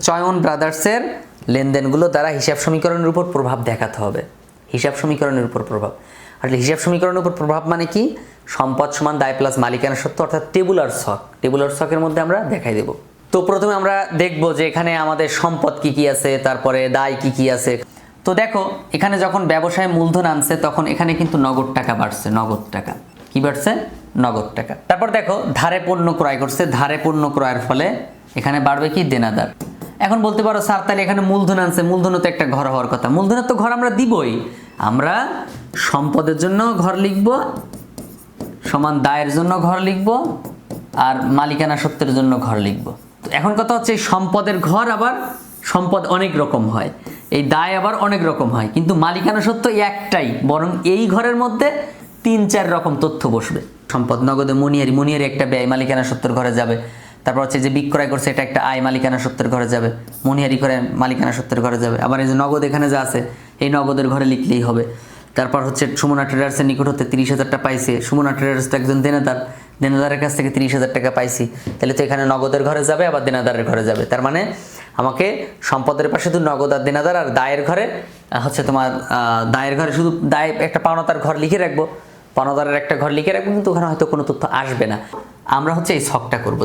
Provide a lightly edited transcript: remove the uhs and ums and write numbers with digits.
চয়ন ব্রাদার্সের লেনদেনগুলো দ্বারা হিসাব সমীকরণের উপর প্রভাব দেখাতে হবে। হিসাব সমীকরণের উপর প্রভাব, আসলে হিসাব সমীকরণের উপর প্রভাব মানে কি? সম্পদ সমান দায় প্লাস মালিকানা সত্ত্ব, অর্থাৎ টেবুলার ছক। টেবুলার ছকের মধ্যে আমরা দেখাই দেব। তো প্রথমে আমরা দেখব যে এখানে আমাদের সম্পদ কি কি আছে, তারপরে দায় কি কি আছে। তো দেখো এখানে যখন ব্যবসায় মূলধন আনছে তখন এখানে কিন্তু নগদ টাকা বাড়ছে। নগদ টাকা কি বাড়ছে? নগদ টাকা। তারপর দেখো ধারে পণ্য ক্রয় করছে, ধারে পণ্য ক্রয়ের ফলে এখানে বাড়বে কি? দেনাদার। এখন বলতে পারো স্যার তাহলে এখানে মূলধন আনছে, মূলধনও তো একটা ঘর হওয়ার কথা। মূলধনের তো ঘর আমরা দিবই, আমরা সম্পদের জন্য ঘর লিখব সমান দায়ের জন্য ঘর লিখব আর মালিকানা সত্ত্বের জন্য ঘর লিখব। তো এখন কথা হচ্ছে সম্পদের ঘর আবার সম্পদ অনেক রকম হয়, এই দায় আবার অনেক রকম হয়, কিন্তু মালিকানা সত্ত্ব একটাই, বরং এই ঘরের মধ্যে 3-4 রকম তথ্য বসবে। সম্পদ নগদে মনিয়ারি একটা ব্যয় মালিকানা সত্ত্বের ঘরে যাবে। তারপর হচ্ছে যে বিক্রয় করছে এটা একটা আয় মালিকানা সত্ত্বের ঘরে যাবে, মনিহারি করে মালিকানা সত্ত্বের ঘরে যাবে। আবার এই যে নগদ এখানে যা আছে এই নগদের ঘরে লিখলেই হবে। তারপর হচ্ছে সুমনা ট্রেডার্সের নিকট হতে 30,000 টাকা পাইছে। সুমনা ট্রেডার্স তো একজন দেনাদার, দেনাদারের কাছ থেকে 30,000 টাকা পাইছি, তাহলে তো এখানে নগদের ঘরে যাবে আবার দেনাদারের ঘরে যাবে। তার মানে আমাকে সম্পদের পাশে শুধু নগদ আর দেনাদার, আর দায়ের ঘরে হচ্ছে তোমার দায়ের ঘরে শুধু দায় একটা পাওনাদার ঘর লিখে রাখবো, পাওনাদারের একটা ঘর লিখে রাখবো, কিন্তু ওখানে হয়তো কোনো তথ্য আসবে না। আমরা হচ্ছে এই ছকটা করবো।